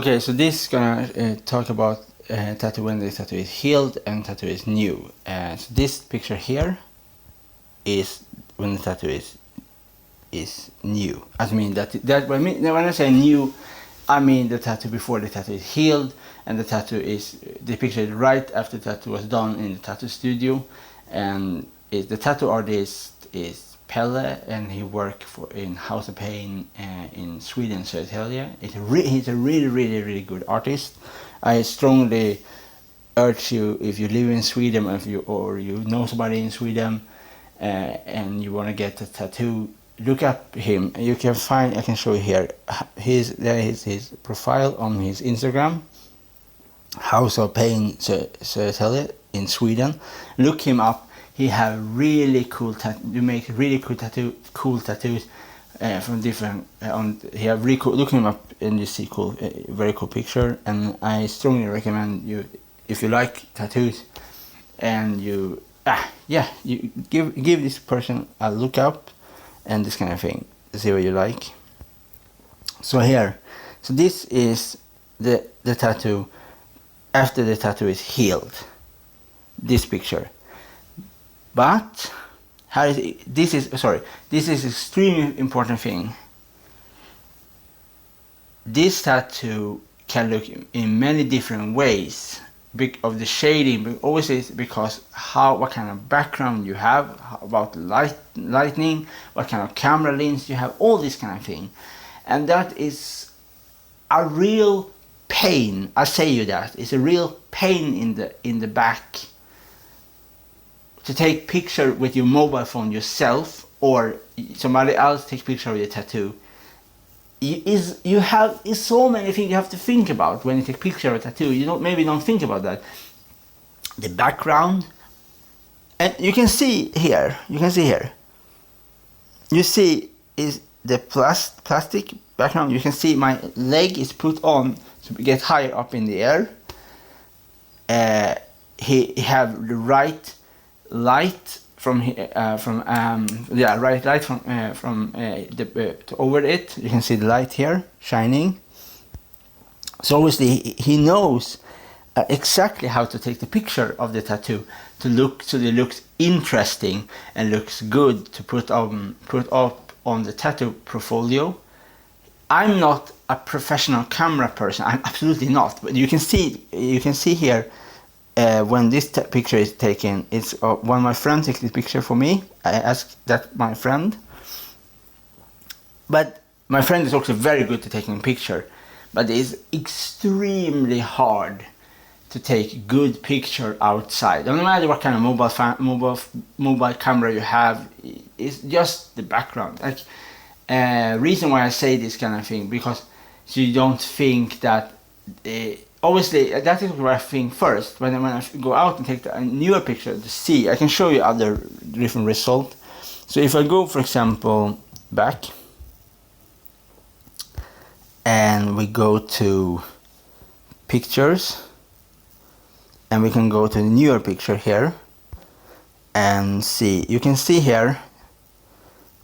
Okay, so this is gonna talk about tattoo when the tattoo is healed and tattoo is new. So this picture here is when the tattoo is new. I mean when I say new, I mean the tattoo before the tattoo is healed, and the picture is right after the tattoo was done in the tattoo studio, and the tattoo artist is Pelle, and he worked in House of Pain in Sweden, Södertälje. He's a really good artist. I strongly urge you, if you live in Sweden or you know somebody in Sweden and you want to get a tattoo, look up him. You can find, I can show you here. There is his profile on his Instagram, House of Pain Södertälje in Sweden. Look him up. He have really cool you make really cool tattoos from different. He have really cool. Look him up and you see very cool picture. And I strongly recommend you, if you like tattoos, and you give this person a look up and this kind of thing to see what you like. So this is the tattoo after the tattoo is healed. This picture. But this is extremely important thing. This tattoo can look in many different ways of the shading, but always is because what kind of background you have, about lighting, what kind of camera lens you have, all this kind of thing, and that is a real pain. I say you that it's a real pain in the back. To take picture with your mobile phone yourself, or somebody else take picture of your tattoo, you have so many things you have to think about when you take picture of a tattoo. You maybe don't think about that. The background, and you can see here. You see is the plastic background. You can see my leg is put on to get higher up in the air. He have the right light from over it. You can see the light here shining. So obviously he knows exactly how to take the picture of the tattoo so it looks interesting and looks good to put up on the tattoo portfolio. I'm not a professional camera person. I'm absolutely not. But you can see here. When this picture is taken, it's when my friend takes this picture for me. I asked that my friend, but my friend is also very good to taking a picture, but it is extremely hard to take good picture outside. No matter what kind of mobile camera you have, it's just the background. Reason why I say this kind of thing, because so you don't think that. Obviously, that is what I think first. When I go out and take a newer picture to see, I can show you other different results. So if I go, for example, back, and we go to pictures, and we can go to the newer picture here, and see. You can see here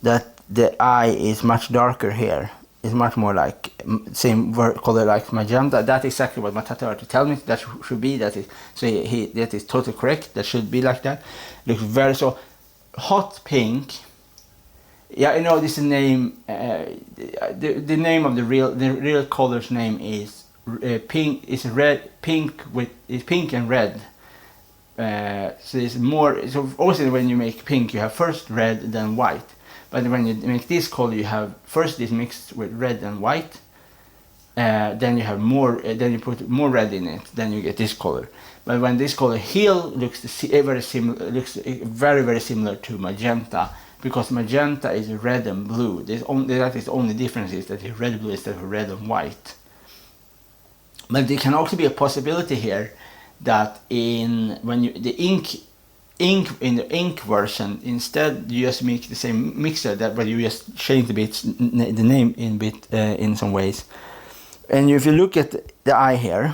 that the eye is much darker here. It's much more like same color like magenta. That's exactly what my tattoo artist tell me that should be. That is that is totally correct. That should be like that. Looks very so hot pink. Yeah, I know this is name. The name of the real color's name is pink. It's red, pink it's pink and red. So it's more. So also when you make pink, you have first red then white. But when you make this color, you have first this mixed with red and white. Then you have more. Then you put more red in it. Then you get this color. But when this color heal looks very similar to magenta, because magenta is red and blue. That is the only difference is that it's red and blue instead of red and white. But there can also be a possibility here that when the ink in the ink version, instead you just make the same mixer but you just change the name in some ways. And if you look at the eye here,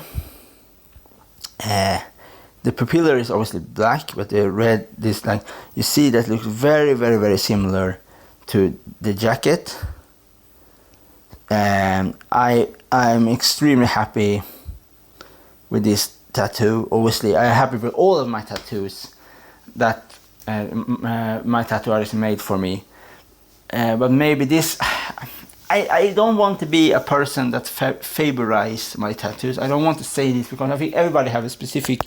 the pupilla is obviously black, but the red, you see that looks very similar to the jacket. And I I'm extremely happy with this tattoo. Obviously, I'm happy with all of my tattoos that my tattoo artist made for me. But maybe this, I don't want to be a person that favorize my tattoos. I don't want to say this because I think everybody have a specific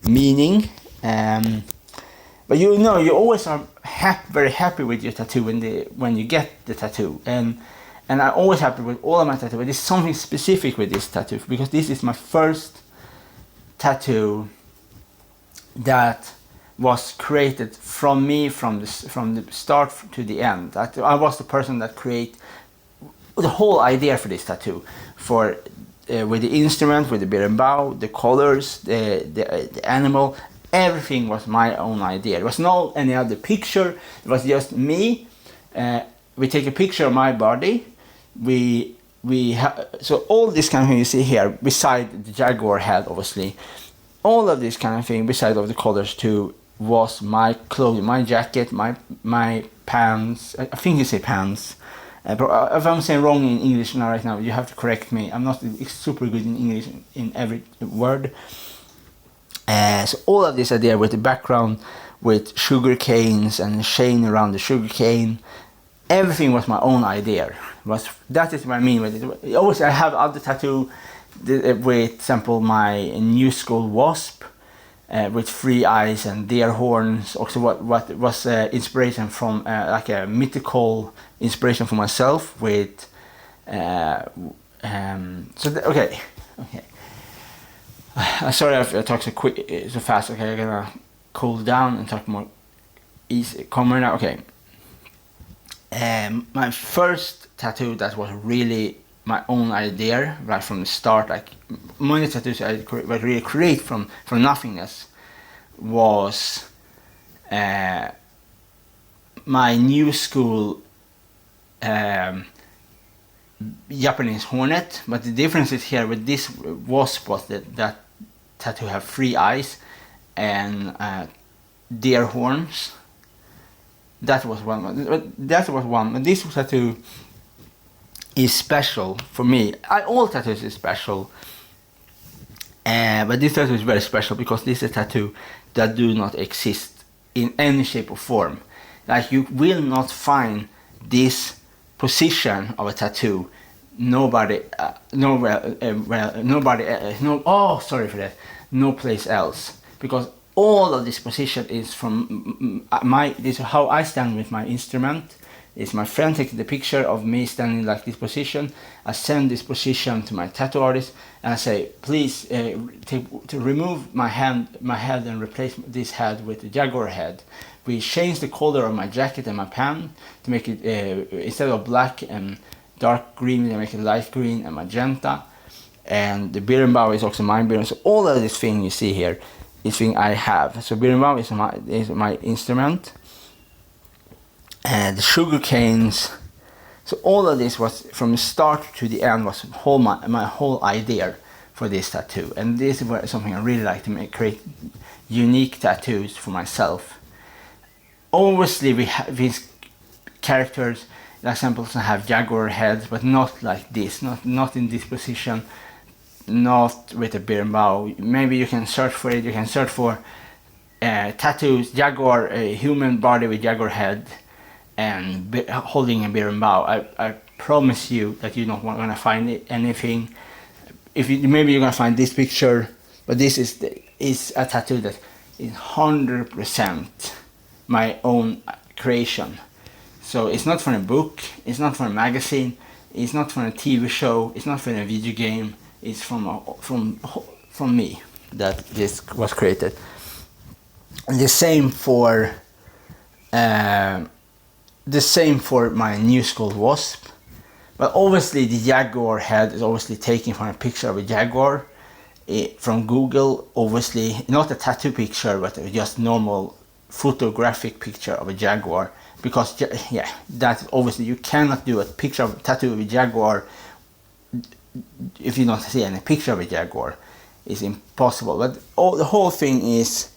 meaning. But you know, you always are very happy with your tattoo when you get the tattoo. And I'm always happy with all of my tattoos. But there's something specific with this tattoo because this is my first tattoo that was created from me from the start to the end. I was the person that created the whole idea for this tattoo, with the instrument, with the beer and bow, the colors, the animal. Everything was my own idea. There was no any other picture. It was just me. We take a picture of my body. So all this kind of thing you see here, beside the jaguar head, obviously, all of this kind of thing, beside of the colors too, was my clothing, my jacket, my pants. I think you say pants. But if I'm saying wrong in English now, right now, you have to correct me. I'm not super good in English in every word. So all of this idea with the background, with sugar canes and chain around the sugar cane, everything was my own idea. That is what I mean with it. Always I have other tattoo, with example my new school wasp, with 3 eyes and deer horns. Also, what was inspiration from like a mythical inspiration for myself with. Okay. Sorry if I talk so fast. Okay, I'm gonna cool down and talk more easy, calmer now. Okay. My first tattoo that was really my own idea right from the start, like many tattoos I really create from nothingness, was my new school Japanese hornet. But the difference is here with this wasp was that tattoo have 3 eyes and deer horns. That was one. But this tattoo is special for me. All tattoos is special, but this tattoo is very special because this is a tattoo that do not exist in any shape or form. Like you will not find this position of a tattoo. No place else, because all of this position is from this is how I stand with my instrument. Is my friend taking the picture of me standing like this position. I send this position to my tattoo artist and I say, please to remove my head and replace this head with the jaguar head. We change the color of my jacket and my pants to make it instead of black and dark green, we make it light green and magenta. And the beer and bow is also my beer. So all of this thing you see here is thing I have. So beer and bow is my instrument. And the sugar canes. So all of this was from the start to the end was my whole idea for this tattoo. And this is something I really like to create unique tattoos for myself. Obviously we have these characters, examples have jaguar heads, but not like this, not in this position, not with a beer and bow. Maybe you can search for it. You can search for tattoos, jaguar, a human body with jaguar head and holding a beer and bow. I promise you that you're not gonna find anything. Maybe you're gonna find this picture, but this is a tattoo that is 100% my own creation. So it's not from a book, it's not from a magazine, it's not from a TV show, it's not from a video game. It's from me that this was created. And the same for my new school wasp. But obviously the jaguar head is obviously taken from a picture of a jaguar from Google. Obviously not a tattoo picture, but just normal photographic picture of a jaguar. Because that obviously you cannot do a picture of a tattoo of a jaguar if you don't see any picture of a jaguar. It's impossible. But the whole thing is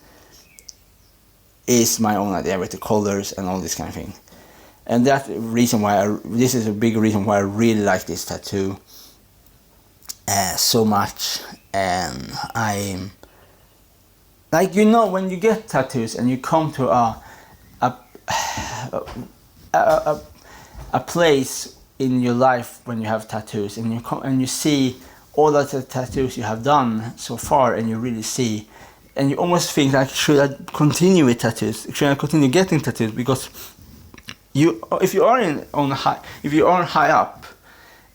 my own idea with the colors and all this kind of thing. And that's the reason why this is a big reason why I really like this tattoo. so much, and like, you know, when you get tattoos and you come to a place in your life when you have tattoos, and you see all of the tattoos you have done so far, and you really see, and you almost think like, should I continue with tattoos? Should I continue getting tattoos? Because if you are high up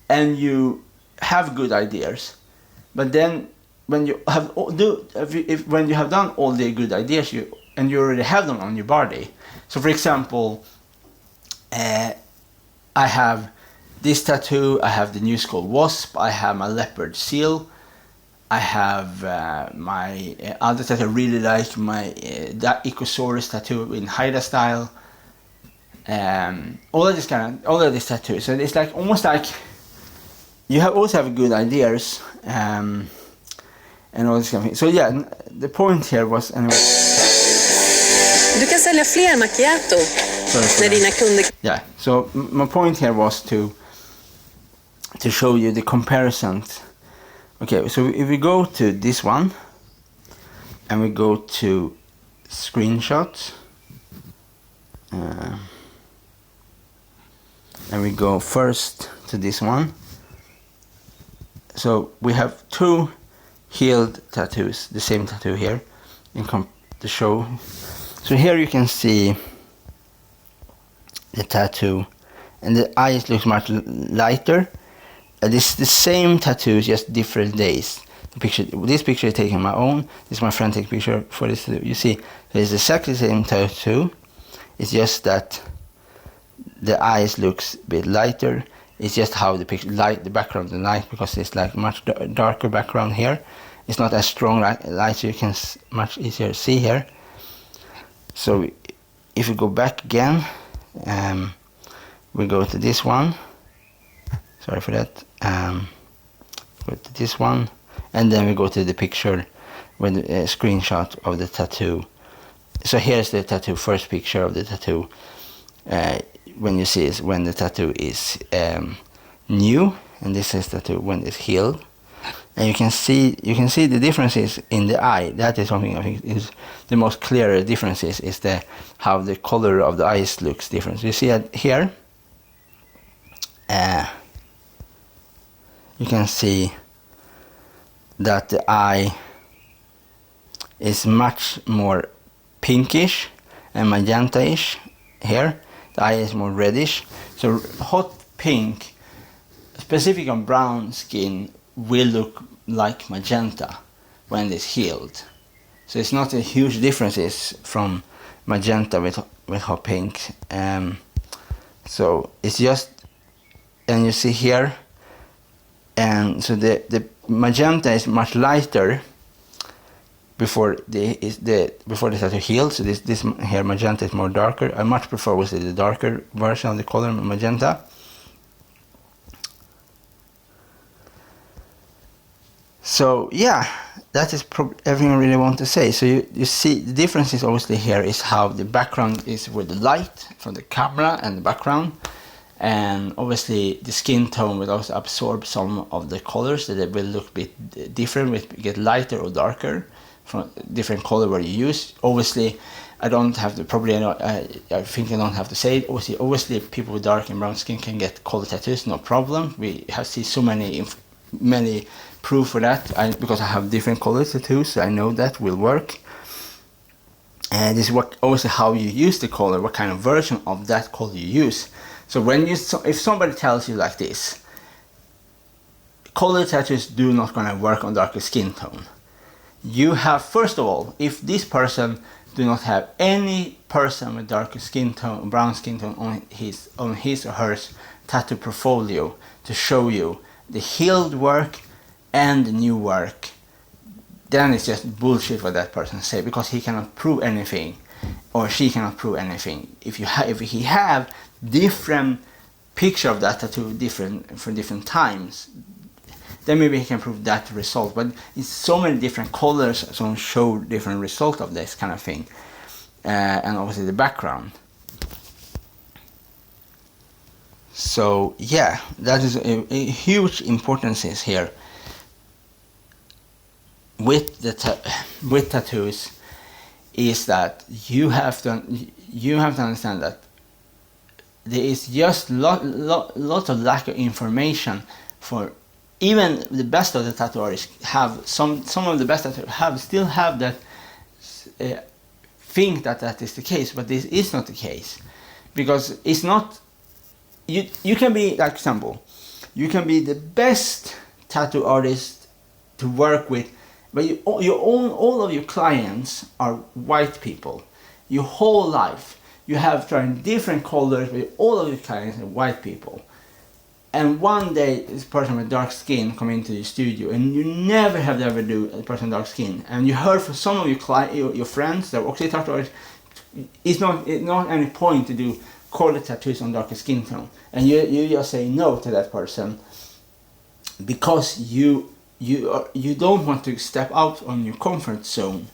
and you have good ideas, but then when you have when you have done all the good ideas, you already have them on your body. So for example, I have this tattoo, I have the new skull wasp, I have my leopard seal, I have my other tattoo. I really like my that Icosaurus tattoo in Haida style. All of these tattoos. So it's like almost like you also have good ideas, and all this kind of thing. So yeah, the point here was anyway. Du kan sälja fler macchiato när dina kunder. Yeah. So my point here was to show you the comparison. Okay, so if we go to this one and we go to screenshots, and we go first to this one. So we have two healed tattoos, the same tattoo here, to show. So here you can see the tattoo, and the eyes looks much lighter. This is the same tattoo, just different days. This picture is taken my own. This is my friend taking picture for this. You see, it's exactly the same tattoo. It's just that the eyes looks a bit lighter. It's just how the picture the background the light, because it's like much darker background here. It's not as strong light, so you can much easier see here. So if we go back again, we go to this one. Sorry for that. Go to this one, and then we go to the picture with the screenshot of the tattoo. So here's the tattoo, first picture of the tattoo. When you see is when the tattoo is new, and this is tattoo when it's healed, and you can see the differences in the eye. That is something I think is the most clear differences, is how the color of the eyes looks different. You see it here. You can see that the eye is much more pinkish and magenta-ish here. The eye is more reddish. So hot pink, specific on brown skin, will look like magenta when it's healed. So it's not a huge differences from magenta with hot pink. So it's just, and you see here, and so the magenta is much lighter before the tattoo healed. So this here magenta is more darker. I much prefer the darker version of the color magenta. So yeah, that is everything I really want to say. So you see the differences obviously here is how the background is with the light from the camera and the background. And obviously the skin tone will also absorb some of the colors, that they will look a bit different, will get lighter or darker from different color where you use. Obviously I don't have to, I think I don't have to say it. Obviously people with dark and brown skin can get color tattoos, no problem. We have seen so many proof for that, because I have different color tattoos, so I know that will work. And this is also how you use the color, what kind of version of that color you use. So if somebody tells you like this, color tattoos do not gonna work on darker skin tone. You have, first of all, if this person do not have any person with darker skin tone, brown skin tone on his or her tattoo portfolio to show you the healed work and the new work, then it's just bullshit what that person say, because he cannot prove anything, or she cannot prove anything. If he have different picture of that tattoo for different times, then maybe he can prove that result. But it's so many different colors, so show different result of this kind of thing, and obviously the background. So yeah, that is a huge importance here, with with tattoos is that you have to understand that there is just lot of lack of information for even the best of the tattoo artists. Have some of the best tattoo still have that think that is the case, but this is not the case, because it's not. You can be, like example, you can be the best tattoo artist to work with, but all of your clients are white people. Your whole life you have tried different colors, but all of your clients are white people. And one day this person with dark skin come into your studio, and you never have ever do a person with dark skin, and you heard from some of your friends that are also tattoo artists, it's not any point to do color tattoos on darker skin tone, and you just say no to that person because you don't want to step out on your comfort zone.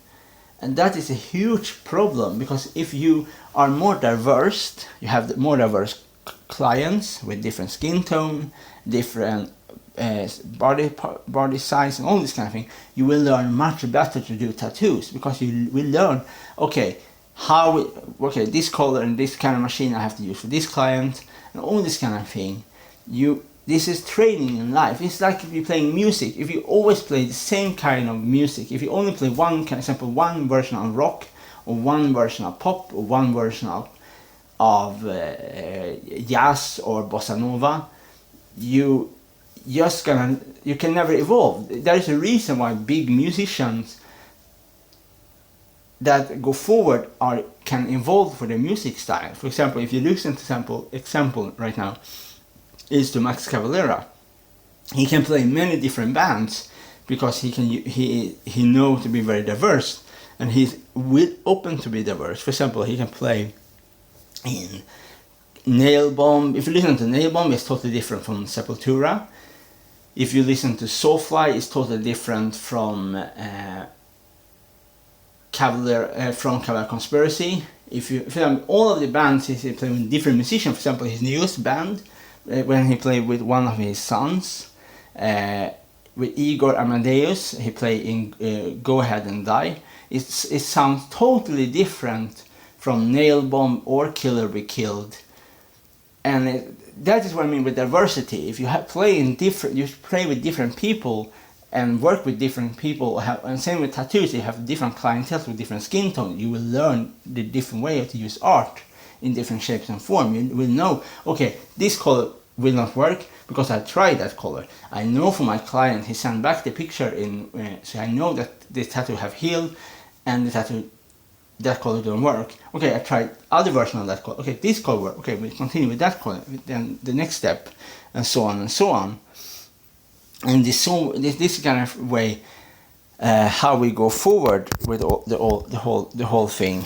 And that is a huge problem, because if you are more diverse, you have more diverse clients with different skin tone, different body size, and all this kind of thing, you will learn much better to do tattoos, because you will learn, okay, this color and this kind of machine I have to use for this client, and all this kind of thing. This is training in life. It's like if you're playing music. If you always play the same kind of music, if you only play one version of rock, or one version of pop, or one version of jazz or bossa nova, you can never evolve. There is a reason why big musicians that go forward can evolve for their music style. For example, if you listen to example right now is to Max Cavalera. He can play many different bands because he knows to be very diverse, and he's open to be diverse. For example, he can play in Nail Bomb. If you listen to Nail Bomb, it's totally different from Sepultura. If you listen to Soulfly, it's totally different from Cavalier Conspiracy. If you all of the bands he's playing with different musicians. For example, his newest band, when he played with one of his sons, with Igor Amadeus, he played in Go Ahead and Die. It sounds totally different from Nail Bomb or Killer Be Killed, and that is what I mean with diversity. If you play with different people and work with different people, and same with tattoos, you have different clientele with different skin tone. You will learn the different way to use art in different shapes and form. You will know, okay, this color will not work because I tried that color. I know for my client, he sent back the picture so I know that the tattoo have healed, and that color don't work. Okay, I tried other version of that color. Okay, this color work. Okay, we continue with that color. Then the next step, and so on and so on. And this kind of way, how we go forward with the whole thing,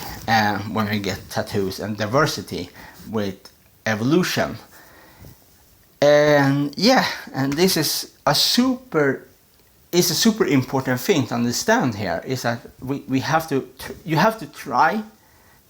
when we get tattoos and diversity with evolution. And yeah, and this is a super important thing to understand here, is that you have to try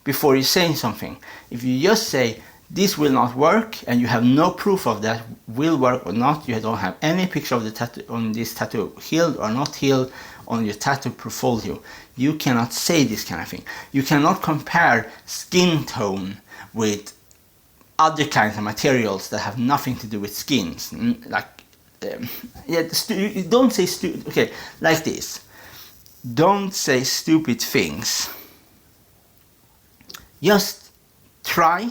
before you say something. If you just say this will not work and you have no proof of that will work or not, you don't have any picture of the tattoo on this tattoo, healed or not healed, on your tattoo portfolio, you cannot say this kind of thing. You cannot compare skin tone with other kinds of materials that have nothing to do with skins. Don't say stupid. Okay, like this. Don't say stupid things. Just try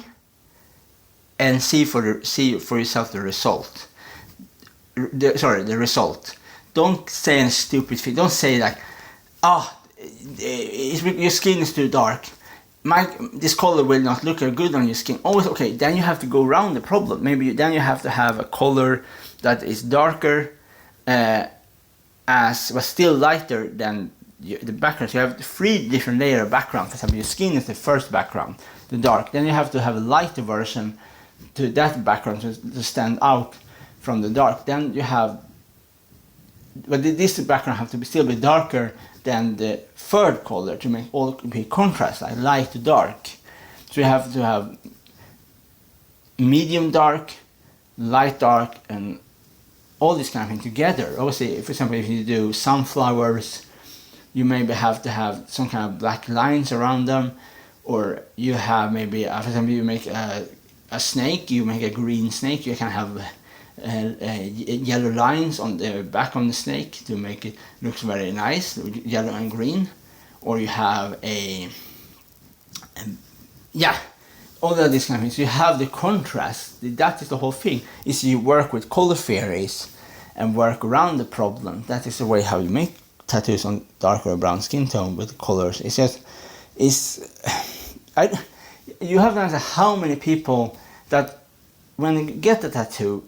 and see for yourself the result. The result. Don't say a stupid thing. Don't say like, your skin is too dark. This color will not look good on your skin. Always okay. Then you have to go around the problem. Maybe then you have to have a color that is darker, but still lighter than the background. So you have 3 different layers of background. For example, your skin is the first background, the dark. Then you have to have a lighter version to that background to stand out from the dark. Then you have, but this background have to still be darker than the third color to make all be contrast, like light to dark. So you have to have medium dark, light dark, and all this kind of thing together. Obviously, for example, if you do sunflowers you maybe have to have some kind of black lines around them, or you have maybe, for example, you make a snake, you make a green snake, you can have yellow lines on the back of the snake to make it look very nice, yellow and green. Or you have all of these kind of things. You have the contrast. That is the whole thing. Is you work with color theories and work around the problem. That is the way how you make tattoos on darker or brown skin tone with colors. It's just, you have to answer how many people that when they get a tattoo,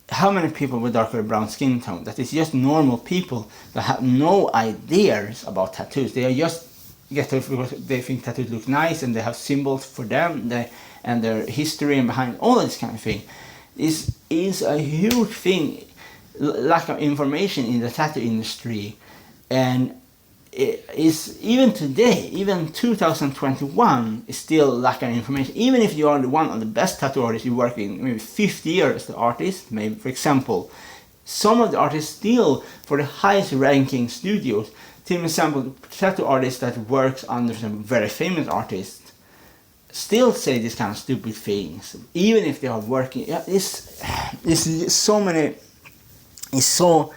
how many people with darker brown skin tone, that is just normal people that have no ideas about tattoos. They are just get tattoos because they think tattoos look nice and they have symbols for them, and their history and behind all this kind of thing is a huge thing. Lack of information in the tattoo industry, and it is even today, even 2021, is still lack of information. Even if you are one of the best tattoo artists, you work in maybe 50 years, the artist, maybe for example, some of the artists still for the highest ranking studios, for example, tattoo artists that works under some very famous artists, still say these kind of stupid things, even if they are working. It's so many. It's so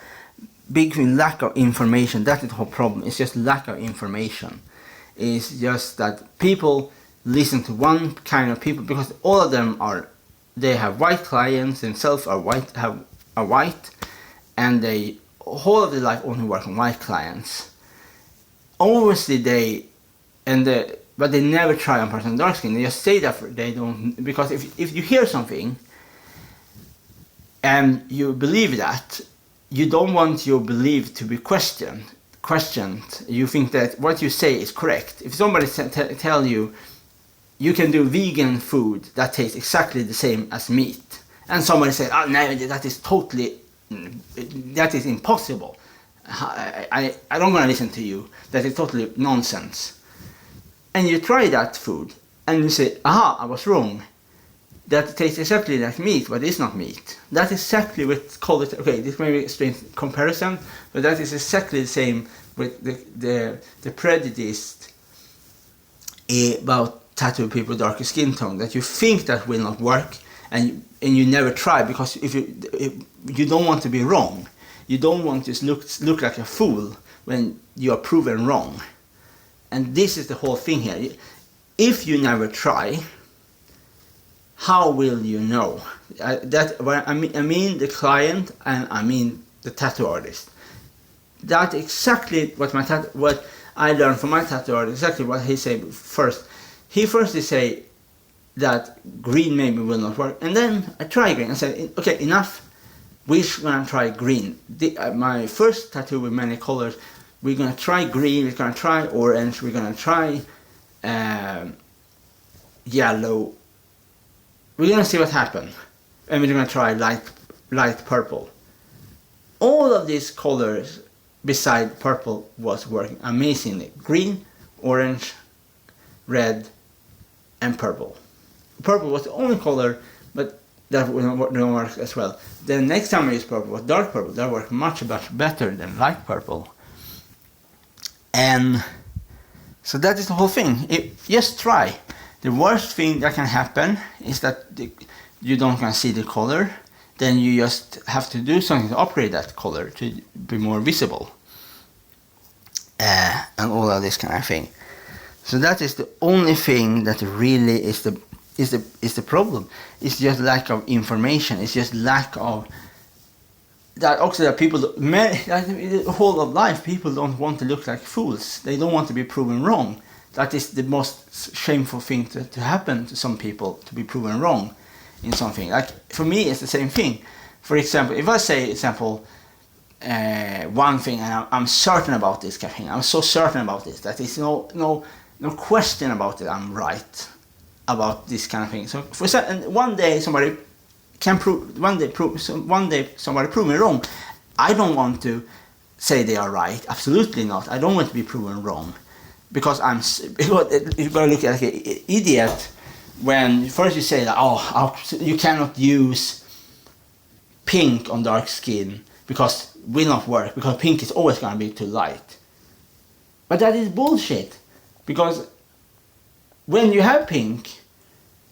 big lack of information. That is the whole problem. It's just lack of information. It's just that people listen to one kind of people because all of them they have white clients themselves are white, and they whole of their life only work on white clients. Obviously but they never try on person dark skin. They just say that they don't, because if you hear something and you believe that, you don't want your belief to be questioned. You think that what you say is correct. If somebody tell you can do vegan food that tastes exactly the same as meat, and somebody says, oh no, that is impossible, I don't want to listen to you, that is totally nonsense. And you try that food and you say, aha, I was wrong. That tastes exactly like meat, but it's not meat. That is exactly what called it. Okay, this may be a strange comparison, but that is exactly the same with the prejudice about tattoo people darker skin tone, that you think that will not work, and you never try, because if you don't want to be wrong, you don't want to look like a fool when you are proven wrong. And this is the whole thing here. If you never try, how will you know? I mean the client, and I mean the tattoo artist. That's exactly what I learned from my tattoo artist. Exactly what he said first. He first say that green maybe will not work, and then I try green. I said, okay, enough. We're gonna try green. My first tattoo with many colors. We're gonna try green. We're gonna try orange. We're gonna try yellow. We're gonna see what happens, and we're gonna try light purple. All of these colors beside purple was working amazingly. Green, orange, red, and purple. Purple was the only color, but that didn't work as well. The next time I used purple was dark purple. That worked much better than light purple. And so that is the whole thing. Just try. The worst thing that can happen is that you don't gonna see the color. Then you just have to do something to upgrade that color to be more visible, and all of this kind of thing. So that is the only thing that really is the problem. It's just lack of information. It's just lack of that. Also, that people, the whole of life, people don't want to look like fools. They don't want to be proven wrong. That is the most shameful thing to happen to some people, to be proven wrong in something. Like for me, it's the same thing. For example, if I say, one thing, and I'm certain about this kind of thing, I'm so certain about this that there's no question about it. I'm right about this kind of thing. So and one day somebody can prove. One day somebody prove me wrong. I don't want to say they are right. Absolutely not. I don't want to be proven wrong. Because you're going to look like an idiot when first you say that, you cannot use pink on dark skin because it will not work, because pink is always going to be too light. But that is bullshit, because when you have pink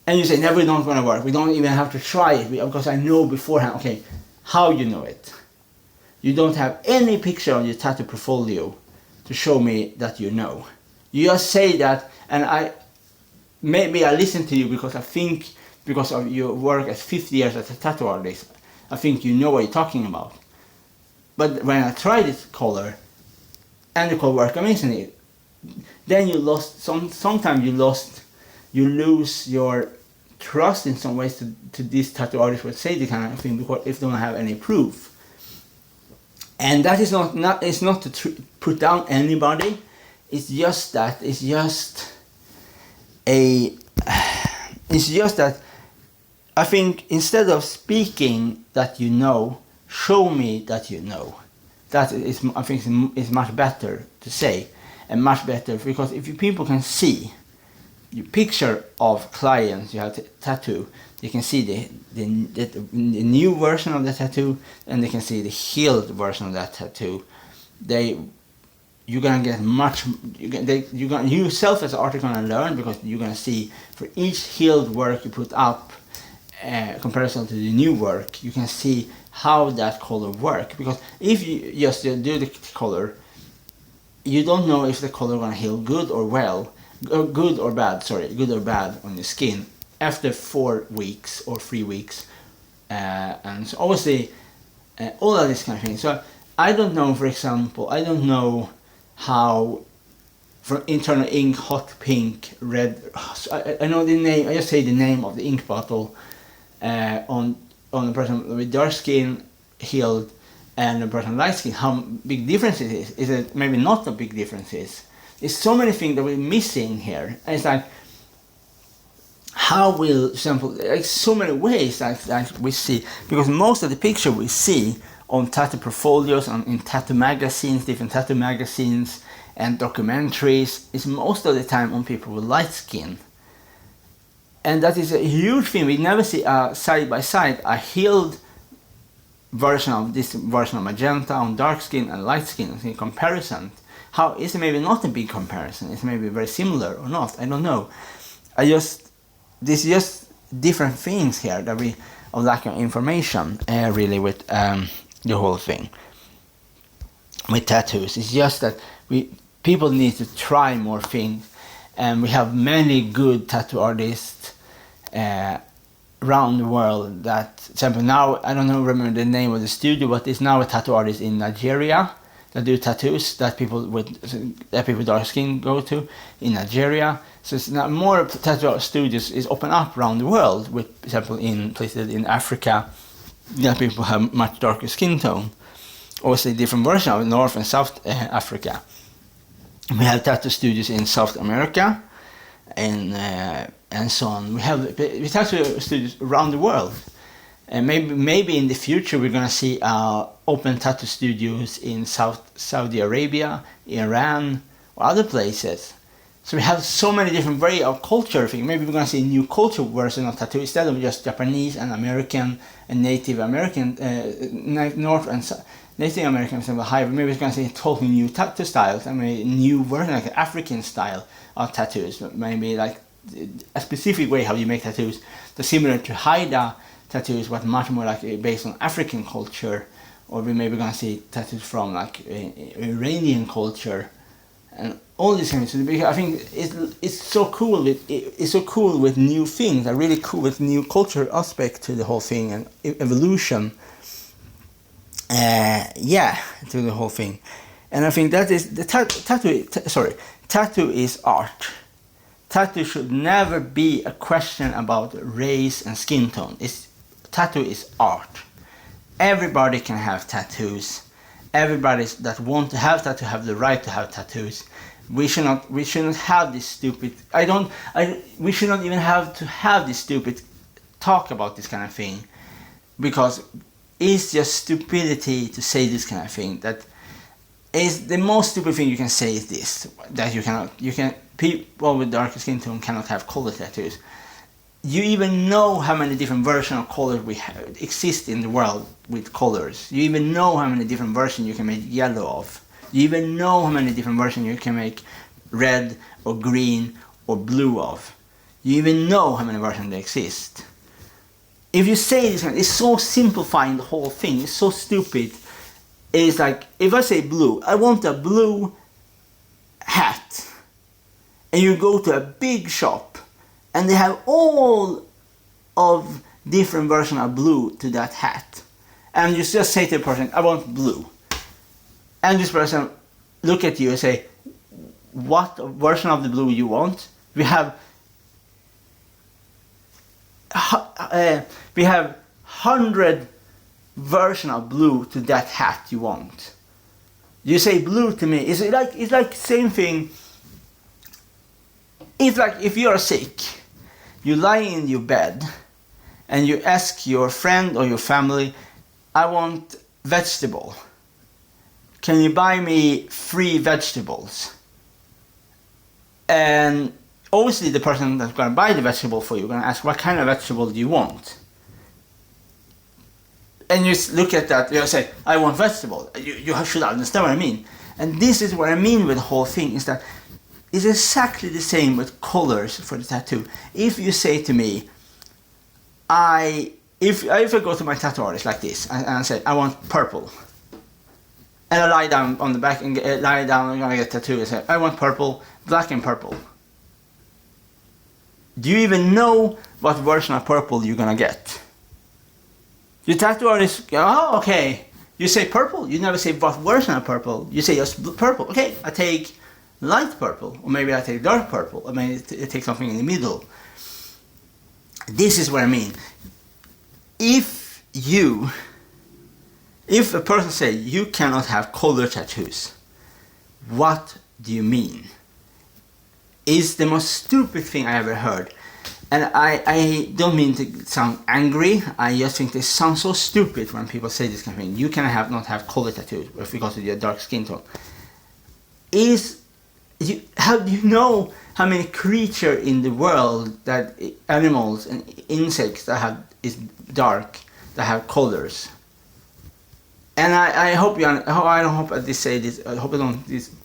and you say, never, we don't want to work, we don't even have to try it, because I know beforehand. Okay, how you know it? You don't have any picture on your tattoo portfolio to show me that you know. You just say that, and maybe I listen to you because I think, because of your work as 50 years as a tattoo artist, I think you know what you're talking about. But when I tried this color, and the color worked amazingly, then you lost, sometimes you lose your trust in some ways to this tattoo artist would say the kind of thing, because if they don't have any proof. And that is it's not to put down anybody. It's just that I think instead of speaking that you know, show me that you know. That is, I think, is much better to say, and much better, because if people can see your picture of clients you have tattoo, they can see the new version of the tattoo, and they can see the healed version of that tattoo. You're gonna get much. You yourself as an artist gonna learn, because you're gonna see for each healed work you put up, comparison to the new work, you can see how that color works. Because if you just do the color, you don't know if the color gonna heal good or bad on your skin after 4 weeks or 3 weeks, and so obviously all of this kind of thing. So I don't know, for example, I don't know how from internal ink, hot pink, red. I know the name. I just say the name of the ink bottle on a person with dark skin healed and a person light skin. How big difference it is? Is it maybe not a big difference? There's so many things that we're missing here. And it's like, how will, for example, like so many ways that we see, because most of the picture we see on tattoo portfolios, in tattoo magazines, different tattoo magazines and documentaries, is most of the time on people with light skin. And that is a huge thing. We never see side by side a healed version of this version of magenta on dark skin and light skin in comparison. How is it maybe not a big comparison? It's maybe very similar or not. I don't know. There's just different things here that we of lack of information really with the whole thing with tattoos. It's just that people need to try more things, and we have many good tattoo artists around the world. That, for example, now I don't remember the name of the studio, but there's now a tattoo artist in Nigeria that do tattoos that people with dark skin go to in Nigeria. So it's now more tattoo studios is open up around the world, with, for example, in places in Africa that people have much darker skin tone. Also different version of North and South Africa. We have tattoo studios in South America and so on. We have tattoo studios around the world. And maybe in the future we're going to see open tattoo studios in Saudi Arabia, Iran, or other places. So we have so many different way of culture things. Maybe we're going to see a new culture version of tattoo instead of just Japanese and American and Native American, North and Native American, maybe we're going to see totally new tattoo styles. I mean, new version, like an African style of tattoos. Maybe like a specific way how you make tattoos that's similar to Haida tattoos, but much more like based on African culture. Or we maybe going to see tattoos from like Iranian culture. And all these things. I think it's so cool with new things. Are really cool with new culture aspect to the whole thing and evolution. To the whole thing. And I think that is the tattoo is art. Tattoo should never be a question about race and skin tone. Tattoo is art. Everybody can have tattoos. Everybody that want to have tattoo have the right to have tattoos. We should not have this stupid. We should not even have to have this stupid talk about this kind of thing, because it's just stupidity to say this kind of thing. That is the most stupid thing you can say is this: that people with darker skin tone cannot have color tattoos. You even know how many different versions of colors exist in the world with colors. You even know how many different versions you can make yellow of. Do you even know how many different versions you can make red or green or blue of? Do you even know how many versions there exist? If you say this, it's so simplifying the whole thing. It's so stupid. It's like, if I say blue, I want a blue hat. And you go to a big shop and they have all of different versions of blue to that hat. And you just say to the person, I want blue. And this person look at you and say, what version of the blue you want? We have 100 versions of blue to that hat you want. You say blue to me. It's like same thing. It's like if you are sick, you lie in your bed and you ask your friend or your family, I want vegetable. Can you buy me 3 vegetables? And obviously the person that's going to buy the vegetable for you is going to ask, what kind of vegetable do you want? And you look at that, you say, I want vegetable. You should understand what I mean. And this is what I mean with the whole thing, is that it's exactly the same with colors for the tattoo. If you say to me, if I go to my tattoo artist like this, and I say, I want purple. And I lie down on the back and lie down, I'm going to get tattooed and say, I want purple, black and purple. Do you even know what version of purple you're going to get? Your tattoo artist, oh, okay. You say purple, you never say what version of purple. You say just purple. Okay, I take light purple, or maybe I take dark purple, or maybe I take something in the middle. This is what I mean. If a person says you cannot have color tattoos, what do you mean? It's the most stupid thing I ever heard. And I don't mean to sound angry, I just think they sound so stupid when people say this kind of thing. You can not have color tattoos if you go to your dark skin tone. Do you know how many creatures in the world, that animals and insects that is dark, that have colors? And I hope I don't hope I say this. I hope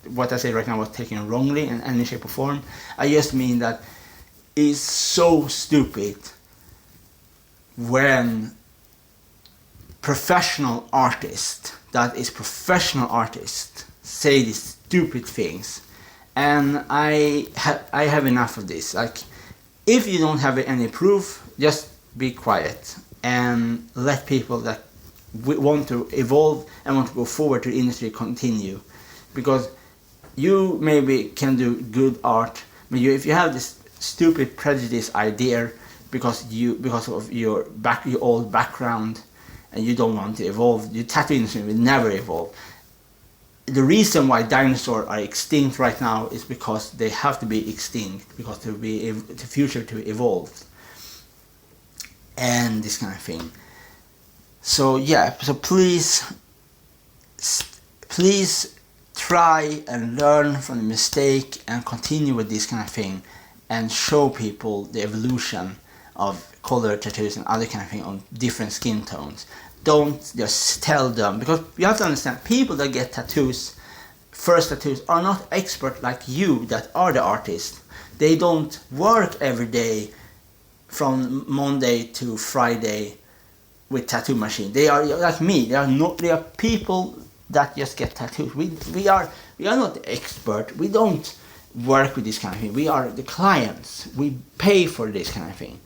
what I say right now was taken wrongly in any shape or form. I just mean that it's so stupid when professional artists say these stupid things. And I have enough of this. Like, if you don't have any proof, just be quiet and let people that want to evolve and want to go forward to the industry continue. Because you maybe can do good art, but if you have this stupid prejudice idea because of your old background and you don't want to evolve, your tattoo industry will never evolve. The reason why dinosaurs are extinct right now is because they have to be extinct, because to be the future to evolve and this kind of thing. So yeah, so please try and learn from the mistake and continue with this kind of thing and show people the evolution of color tattoos and other kind of thing on different skin tones. Don't just tell them, because you have to understand, people that get first tattoos are not experts like you that are the artist. They don't work every day from Monday to Friday with tattoo machine. They are like me. They are people that just get tattoos. We are not the expert. We don't work with this kind of thing. We are the clients. We pay for this kind of thing.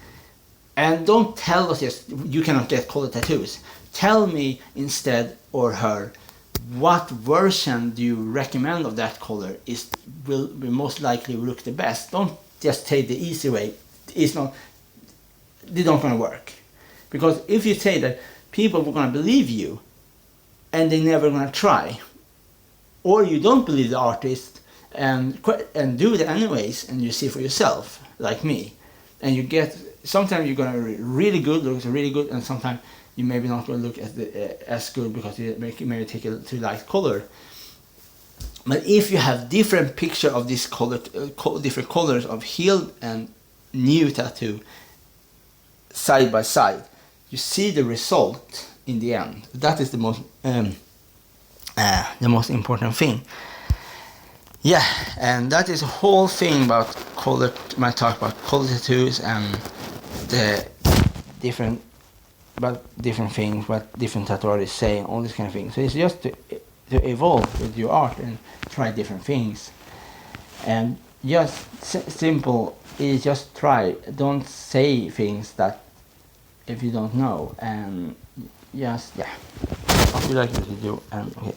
And don't tell us just you cannot get color tattoos. Tell me instead, or her, what version do you recommend of that color will most likely look the best. Don't just take the easy way. They don't gonna work. Because if you say that, people are gonna believe you and they're never gonna try. Or you don't believe the artist and do it anyways, and you see for yourself, like me. And you get, sometimes you're gonna really good, looks really good, and sometimes you maybe not gonna look as good because you maybe take a too light color. But if you have different picture of this color, different colors of healed and new tattoo side by side, you see the result in the end. That is the most, and the most important thing. Yeah, and that is a whole thing about color. My talk about color tattoos and the different things, what different tattoo artists say, all this kind of thing. So it's just to evolve with your art and try different things. And just simple is just try. Don't say things that if you don't know. And just, yeah. I hope you like this video, and okay.